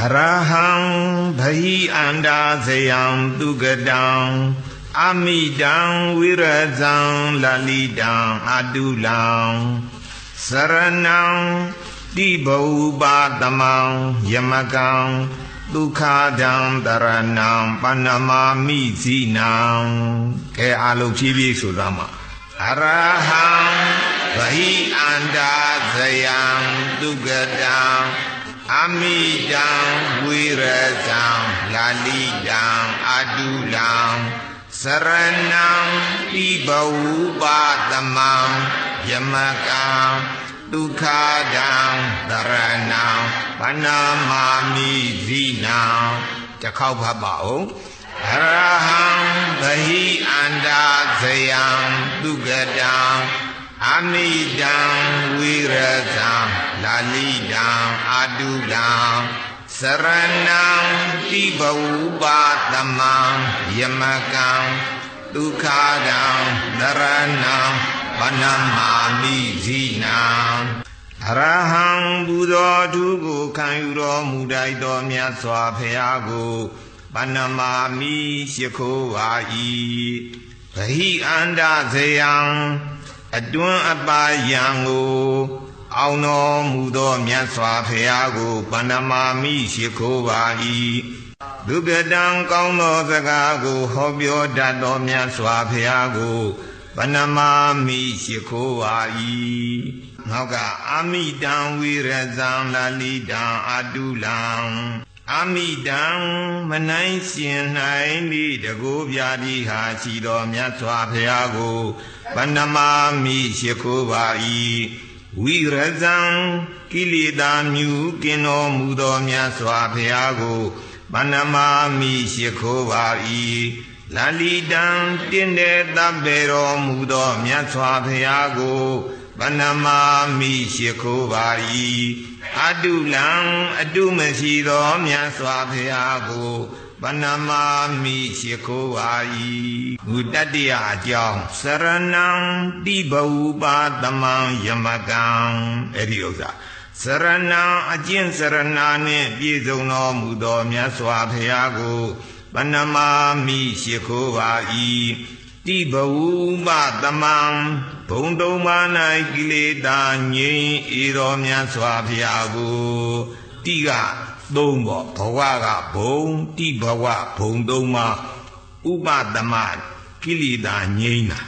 Arahang Bhahi Anda Zayam Dugadang Amidang Virazang Lalidang Adulang Saranang Dibaubatamang Yamagang Dukhadang Daranang Panamami Zinang Ke Alok Chibi Sudama Arahang Bhahi Anda Zayam Dugadang Amidang Virazang Lalidang Adulang Saranang Dibaubatamang Yamagang Dukhadang Daranang Panamami Zinang Chakau Bhabao Arahang Bhahi Anda Zayam Dugadang Amidang Virazang Lalidang Adulang Saranang Dibaubatamang Yamagang Dukhadang Daranang Panamami Zinang Arahang Buddha Dugu Kanyuro Mudaido Myaswa Phayago Panamami Shiko Ai Bhahi Anda Zayang Adun Abayango Auno Mudo Myaswa Phayago Panamami Shiko Ai Dugadang Kauno Zagago Hobyo Dado Myaswa Phayago Panamami Shiko Ai Naga Amidang Virazang Lalidang Adulang Amidang Manai Sien Nai Li Dago Vyadi Hachido Myaswa Phayago Panamami Shiko Ai Virazang Kilida Myu Kino Mudo Myaswa Phayago Panamami Shiko Ai Lalidang Tinde Tabero Mudo Myaswa Phayago Panamami Shiko Ai Adulang Adumasido Myaswa Phayago Panamami Shiko Ai Udadiya Ajang Saranang Dibaubatamang Yamagang Ediosa Saranang Ajin Saranane Bizono Mudo Myaswa Phayago Panamami Shiko Ai Dibaubatamang Bondomana Kileda Nyi Iro Myaswa Phayago Tiga Dombo Bhawaga Bong Tibawa Bondoma Ubatama Kileda Nyina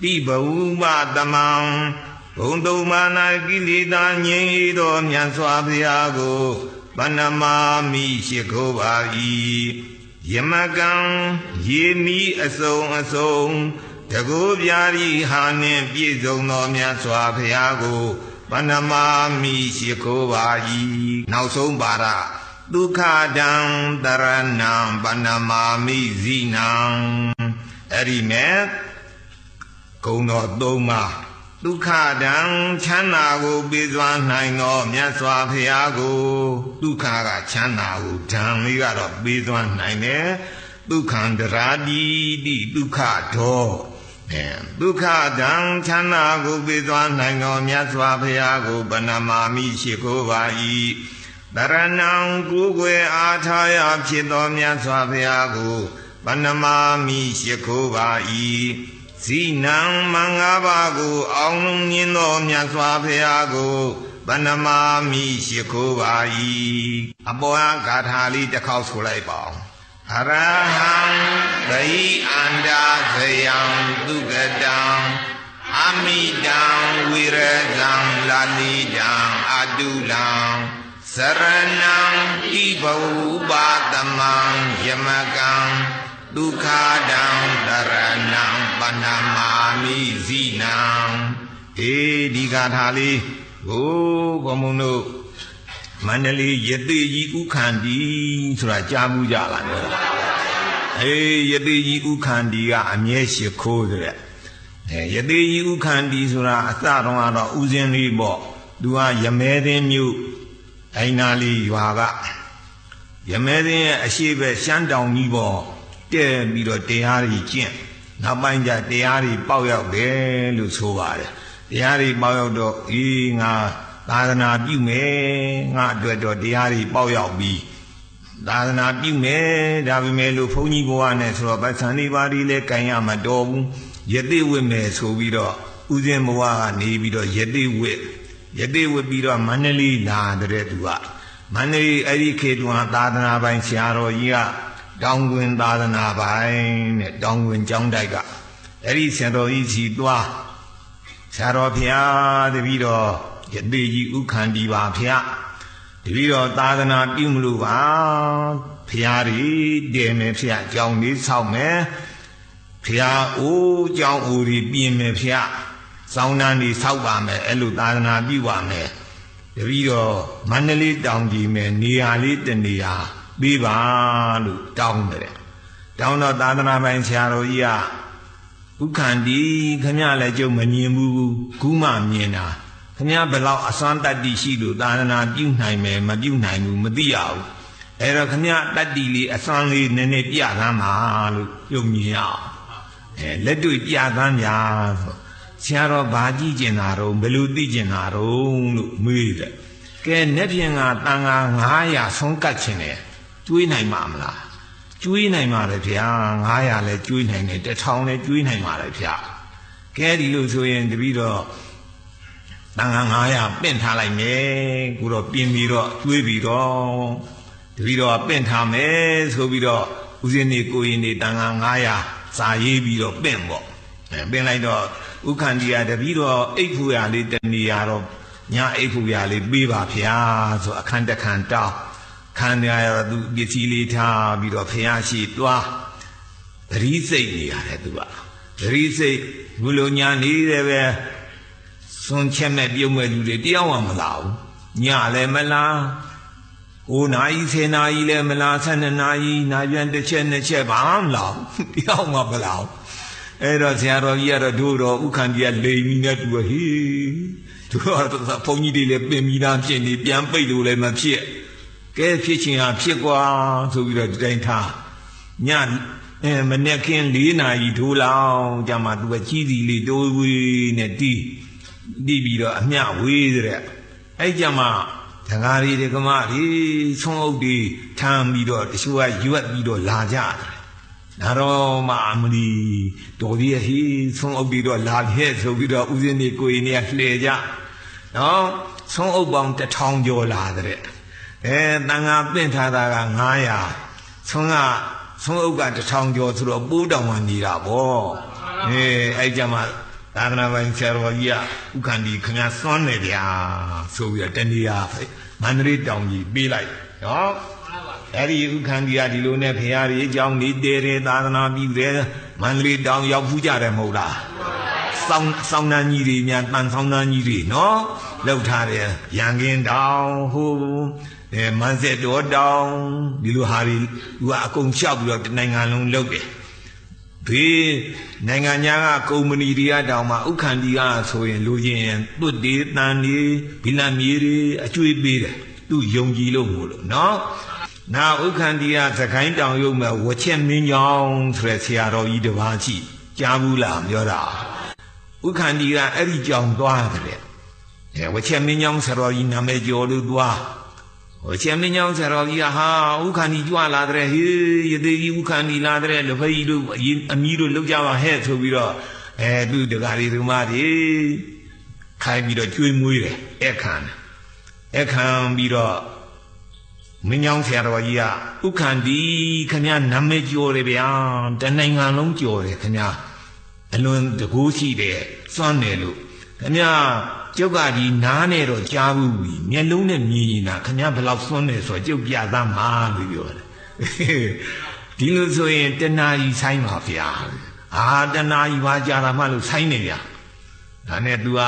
Dibaubatamang Bondomana Kileda Nyi Iro Myaswa Phayago Panamami Shiko Ai Yamagang Yemi Asong Dago Vyari Hanin Bizono Myaswa Phayago Panamami Shiko Ai Nausong Bara Dukhadang Daranang Panamami Zinang Erimet Kono Doma Dukhadang Chanago Bizwan Naino Myaswa Phayago Dukhaga Chanago Dang Ligaro Bizwan Naine Dukhandaradi Di Dukhado Dukhadang Chanago Bizwan Naino Myaswa Phayago Panamami Shiko Ai Daranang Gugwe Athaya Phido Myaswa Phayago Panamami Shiko Ai Zinang Mangabago Aung Nino Myaswa Phayago Panamami Shiko Ai Aboa Gathali Takau Sulai Bang Arahang Bhahi Anda Zayam Dugadang Amidang Virazang Lalidang Adulang Saranang Dibaubatamang Yamagang Dukhadang Daranang Panamami Zinang Digathali Go Gomuno Mandali Yadeji Ukhandi Sura Jabu Jalan Yadeji Ukhandi Amye Shiko Yadeji Ukhandi Sura Asarong Uzin Ribo Dua Yamedin Mu Ainali Yuaga Yamedin Ashibe Shandong Nibo Te Biro Teari Chin Nabanja Teari Pao De Lusovare Teari Pao Do Inga Tadana Bume Nga Dwedo Teari Pao Bi သာသနာပြုမယ်ဒါပေမဲ့လို့ဘုန်းကြီးဘဝနဲ့ဆိုတော့ဗသံလေးပါးဒီလဲကန်ရမတော်ဘူးယသိဝိမယ်ဆိုပြီးတော့ဥစဉ်ဘဝကနေပြီးတော့ယသိဝိပြီးတော့မန္တလေးလာတဲ့သူကမန္တလေးအဲ့ဒီခေတ်ကသာသနာပိုင်ဆရာတော်ကြီးကတောင်တွင်သာသနာပိုင်နဲ့တောင်တွင်ကျောင်းတိုက်ကအဲ့ဒီဆရာတော်ကြီးစီသွားဆရာတော်ဖျားတပြီးတော့ယသိကြီးဥခန္တီပါဖျားတပြီးတော့သာသနာပြုမလို့ပါဖျားကြီးတည်မယ်ဖျားကျောင်းလေးဆောက်မယ်ဖျားအိုးကျောင်းအိုးကြီးပြင်မယ်ဖျားစောင်းနှန်းကြီးဆောက်ပါမယ်အဲ့လိုသာသနာပြုပါမယ်တပြီးတော့မန္တလေးတောင်ကြီးမယ်နေရာလေးတနေရာပေးပါလို့တောင်းတယ်တောင်းတော့သာသနာပိုင်ဆရာတော်ကြီးကဥက္ကန္တီခမရလည်းကျုပ်မမြင်ဘူးခုမှမြင်တာခမရဘလောက်အစွမ်းတတ္တိရှိလို့သာသနာပြုနိုင်မယ်မပြုနိုင်ဘူးမသိရဘူးအဲ့တော့ခမရတတ္တိလေးအစွမ်းလေးနည်းနည်းပြသမ်းပါလို့ပြုမြင်ရအောင်လက်တွေ့ပြသမ်းကြဆိုဆရာတော်ဘာကြည့်ကျင်တာတော့ဘယ်လိုသိကျင်တာတော့လို့မေးတယ်ကဲနေ့ပြင်ကတန်ခါ900ဆုံးကတ်ချင်တယ်ကျွေးနိုင်မှာမလားကျွေးနိုင်ပါတယ်ဗျာ900လည်းကျွေးနိုင်တယ်1000လည်းကျွေးနိုင်ပါတယ်ဗျာကဲဒီလိုဆိုရင်တပည့်တော့တန်ခါ900ပင့်ထားလိုက်မယ်ကိုတော့ပြင်ပြီးတော့ကျွေးပြီးတော့တပည့်တော့ပင့်ထားမယ်ဆိုပြီးတော့ဦးဇင်းနေကိုရင်နေတန်ခါ900စာရေးပြီးတော့ပင့်ပေါ့ပင့်လိုက်တော့ဥက္ကန္တီကတပည့်တော့အိတ်ဖူရလေးတနေရတော့ညာအိတ်ဖူရလေးပေးပါဗျာဆိုအခန်းတစ်ခန်းတောင်းခန္ဓာရတော့သူပစ္စည်းလေးထားပြီးတော့ဖះရှိသွားသတိစိတ်နေရတယ်သူကသတိစိတ်ဘုလိုညာနေတယ်ပဲစွန်ချက်မဲ့ပြုံးမဲ့လူတွေတယောက်မှမလာဘူးညလည်းမလာ9နာရီ10နာရီလည်းမလာ12နာရီနာပြန်တစ်ချက်နှစ်ချက်ဘာမှမလာဘူးတယောက်မှမလာဘူးအဲ့တော့ဆရာတော်ကြီးကတော့တို့တော့ဥက္ကန္တီကလိန်ပြီးနဲ့တူဟေးတို့တော့ဘုန်းကြီးတွေလည်းပြင်ပြီးသားဖြစ်နေပြန်ပိတ်လို့လည်းမဖြစ်ကဲဖြစ်ချင်ဟာဖြစ်ကွာဆိုပြီးတော့ဒီတိုင်းထားညမနေ့ကင်း4နာရီထိုးလောက်ကြမှာသူကကြီးစီလေးတိုးဝေးနဲ့တီးပြီးတော့အမျှဝေးတဲ့အဲ့ကြမှာဒကာရီဒကမတွေဆုံးအုပ်တွေထမ်းပြီးတော့တချို့ကရွက်ပြီးတော့လာကြတယ်ဒါတော့မှအမလီတော်ကြီးဟေးဆုံးအုပ်ပြီးတော့လာခဲ့ဆိုပြီးတော့ဦးဇင်းတွေကိုရင်တွေကလှည့်ကြနော်ဆုံးအုပ်ပေါင်း1000ကျော်လာတဲ့တန်ခါပင့်ထားတာက900ဆုံးအုပ်က1000ကျော်ဆိုတော့ပိုးတောင်မှနေတာပေါ့အဲ့ကြမှာသာသနာပိုင်ဆရာတော်ကြီးကဥက္ကန္တီခင်ဗျာစွန့်နေဗျာဆိုပြီးတော့တဏှာမန္တလေးတောင်ကြီးပေးလိုက်နော်အဲ့ဒီဥက္ကန္တီကဒီလိုနဲ့ဖရာကြီးအကြောင်းနေတဲတယ်သာသနာပြုတယ်မန္တလေးတောင်ရောက်ဖူးကြတယ်မဟုတ်လားဆောင်းနှန်းကြီးတွေများတန်ဆောင်းနှန်းကြီးတွေနော်လောက်ထားတယ်ရန်ကင်းတောင်ဟိုမန်းဆက်တော်တောင်ဒီလိုဟာတွေသူကအကုန်လျှောက်ပြီးတော့နိုင်ငံလုံးလုပ်တယ်ဘေးနိုင်ငံညာကကုမ္ပဏီတွေကတောင်မှဥက္ကန္တီကဆိုရင်လူချင်းသွတ်တေးတန်တွေဘီလန်မြေတွေအကျွေးပေးတယ်သူယုံကြည်လို့မို့လို့နော်နာဥက္ကန္တီကသခိုင်းတောင်ရုံမဲ့ဝချက်မင်းကြောင်ဆိုတဲ့ဆရာတော်ကြီးတစ်ပါးရှိကြားဘူးလားပြောတာဥက္ကန္တီကအဲ့ဒီကြောင်သွားတယ်ဝချက်မင်းကြောင်ဆရာတော်ကြီးနာမည်ကျော်လို့သွားဝချက်မင်းကြောင်ဆရာတော်ကြီးကဟာဥက္ကန္တီကြွလာတဲ့ဟေးယသိကြီးဥက္ကန္တီလာတဲ့လက်ဖက်ကြီးတို့အမီးတို့လောက်ကြပါဟဲ့ဆိုပြီးတော့သူတကားလေးဒီမှာဒီခိုင်းပြီးတော့ကျွေးမွေးတယ်အခမ်းပြီးတော့မင်းကြောင်ဆရာတော်ကြီးကဥက္ကန္တီခင်ဗျာနာမည်ကျော်တယ်ဗျာတနိုင်ငံလုံးကျော်တယ်ခင်ဗျာအလွန်တကူးရှိတယ်စွန့်တယ်လို့ခင်ဗျာကျုပ်ကဒီနားနဲ့တော့ကြားဘူးမျက်လုံးနဲ့မြင်နေတာခင်ဗျာဘယ်လောက်စွန့်တယ်ဆိုတော့ကျုပ်ပြသမှာလို့ပြောတယ်ဒီလိုဆိုရင်တဏှာကြီးဆိုင်ပါဗျာတဏှာကြီးပါကြတာမှလို့ဆိုင်နေဗျာဒါနဲ့ तू က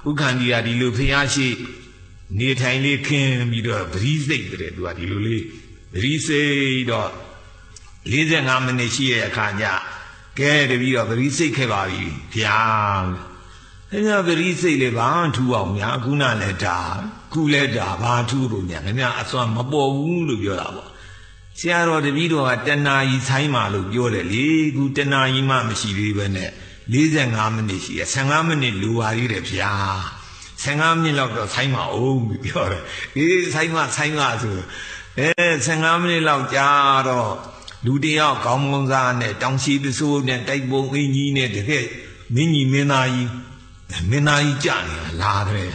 ဥက္ကန္တီကဒီလိုဖျားရှိနေထိုင်လေးခင်းပြီးတော့ပရိစိတ်တဲ့ तू ကဒီလိုလေးပရိစိတ်တော့45မိနစ်ရှိရဲ့အခါကျကဲတပြီးတော့ပရိစိတ်ခဲ့ပါပြီဗျာခင်ဗျာပရိစိတ်လေးဘာထူအောင်များခုနလည်းဒါခုလည်းဒါဘာထူလို့များခင်ဗျာအစွမ်းမပေါ်ဘူးလို့ပြောတာပေါ့ဆရာတော်တပည့်တော်ကတဏှာကြီးဆိုင်ပါလို့ပြောတယ်လေခုတဏှာကြီးမှမရှိသေးပဲနဲ့45မိနစ်ရှိရ15မိနစ်လိုပါသေးတယ်ဗျာ15မိနစ်လောက်တော့ဆိုင်ပါအောင်ပြောတယ်အေးဆိုင်ပါဆို 15 မိနစ်လောက်ကြာတော့လူတယောက်ခေါင်းမုံစားနဲ့တောင်ရှိပစိုးနဲ့တိုက်ပုံအင်းကြီးနဲ့တကယ်မင်းကြီးမင်းသားကြီးကြာနေတာလာတယ်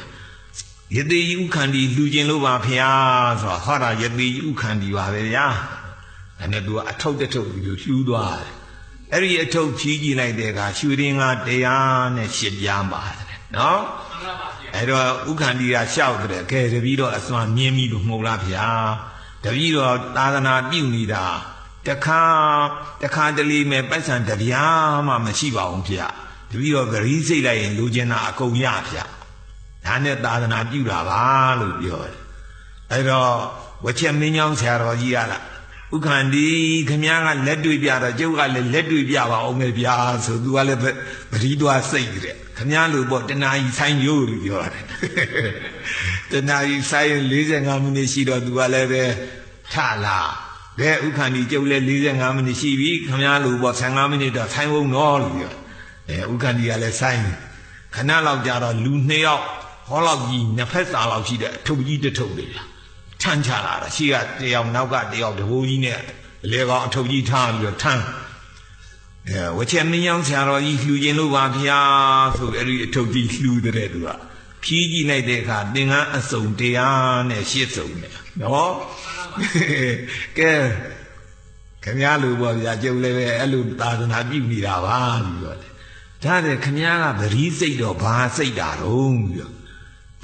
ယတိဥခန္တီလူကျင်လို့ပါဖျားဆိုတော့ဟောတာယတိဥခန္တီပါပဲဗျာအဲ့နဲ့သူကအထုပ်တထုပ်ပြီးလှူးသွားတယ်အဲ့ဒီအထုပ်ဖြီးကြည့်လိုက်တဲ့အခါရွှေရင်းက108ပြားပါတယ်နော်အဲ့တော့ဥခန္တီကလျှောက်တယ်ကဲတပည့်တော့အစွမ်းမြင်းပြီးလို့မှုလားဗျာတပည့်တော့သာသနာပြုနေတာတခါတလေမဲ့ပိုက်ဆံတပြားမှမရှိပါဘူးဗျတပည့်တော့ဂရီးစိတ်လိုက်ရင်လူကျင်တာအကုန်ရဗျဒါနဲ့သာသနာပြုတာပါလို့ပြောတယ်အဲ့တော့ဝချက်မင်းကြောင့်ဆရာတော်ကြီးကလားဥခန္တီခမည်းကလက်တွေ့ပြတော့ကျုပ်ကလည်းလက်တွေ့ပြပါအောင်မယ်ဗျာဆိုသူကလည်းပရိတွားစိတ်တဲ့ခမည်းလို့ပေါ့တနာကြီးဆိုင်ရိုးလို့ပြောတယ်တနာကြီးဆိုင်45 မိနစ်ရှိတော့သူကလည်းပဲထလာကဲဥခန္တီကျုပ်လည်း45 မိနစ်ရှိပြီခမည်းလို့ပေါ့15 မိနစ်တော့ဆိုင်ဝုံတော့လို့ပြောဥခန္တီကလည်းဆိုင်ခဏလောက်ကြာတော့လူ2ယောက်ဟောလောက်ကြီးနှစ်ဖက်စာလောက်ရှိတဲ့အထုပ်ကြီးတစ်ထုပ်လေးထမ်းချလာတာရှိကတယောက်နောက်ကတယောက်တဘိုးကြီးနဲ့လေကောင်အထုပ်ကြီးထားပြီးတော့ထမ်းဝချက်မင်းယောင်ဆရာတော်ကြီးလှူခြင်းလို့ပါဗျာဆိုအဲ့ဒီအထုပ်ကြီးလှူတဲ့သူကဖြီးကြည့်လိုက်တဲ့အခါသင်္ကန်းအစုံ108စုံနဲ့နော်ကဲခင်ဗျားလူပေါ့ဗျာကျုပ်လည်းပဲအဲ့လိုသာသနာပြုနေတာပါပြီးတော့ဒါတဲ့ခင်ဗျားကဗရီးစိတ်တော့ဘာစိတ်တာတော့ပြီးတော့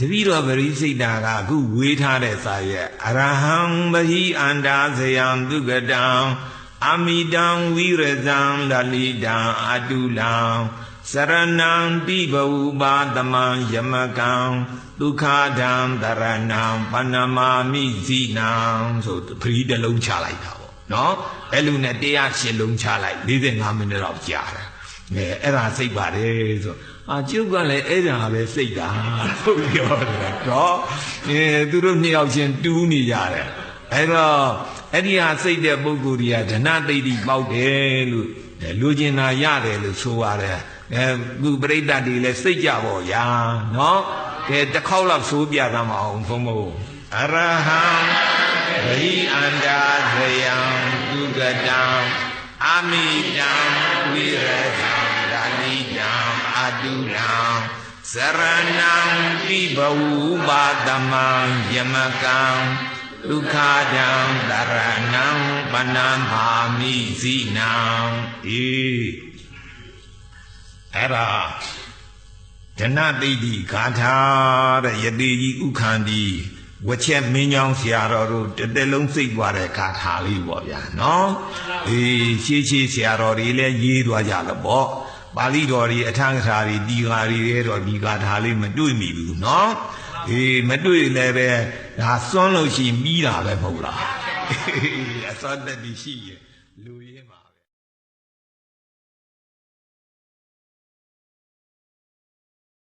တပည့်တော်ပရိစိတ်တာကအခုဝေးထားတဲ့စာရဲ့အရဟံပဟိအန္တာဇယံဒုက္ကတံအမိတံဝိရဇံဒလိတံအတုလံစရဏံတိဘဝပါတမံယမကံဒုက္ခဒံတရဏံပဏမာမိဇိနံဆိုပရိတလုံးချလိုက်တာပေါ့နော်အဲ့လိုနဲ့108လုံးချလိုက်45 မိနစ်တော့ကြာတယ်အဲ့ဒါစိတ်ပါတယ်ဆိုကျုပ်ကလည်းအဲ့ဒါပဲစိတ်တာဟုတ်ပြောတယ်တော့သူတို့2ယောက်ချင်းတူးနေကြတယ်အဲ့တော့အဲ့ဒီဟာစိတ်တဲ့ပုဂ္ဂိုလ်တွေကဓနသိတိပေါက်တယ်လို့လူကျင်တာရတယ်လို့ဆိုရတယ်ခုပရိသတ်တွေလည်းစိတ်ကြပေါ့ဗျာနော်ကဲတစ်ခေါက်လောက်ဆိုပြသမှာအောင်ဘုံမို့အရဟံဝိအန္တာဇယံဒုက္ကတံအမိတံဝိရဇံဒလိတံအတုလံစရဏံတိဘဝပါတမံယမကံဒုက္ခဒံတရဏံပဏမာမိဇိနံအဲ့ဒါဓနသိတိဂါထာတဲ့ယတိကြီးဥခန္တီဝချက်မင်းကြောင့်ဆရာတော်တို့တစ်လုံးစိတ်သွားတဲ့ဂါထာလေးပေါ့ဗျာနော်ရှေးဆရာတော်တွေလည်းရေးသွားကြလို့ပေါ့ပါဠိတော်တွေအထံဂါတွေဒီဂါတွေရဲ့တော့ဒီဂါထာလေးမတွေ့မိဘူးနော်မတွေ့လည်းပဲဒါစွန့်လို့ရှိရင်ပြီးတာပဲမဟုတ်လားအစွမ်းတက်ပြီးရှိရဲ့လူရင်းမှာ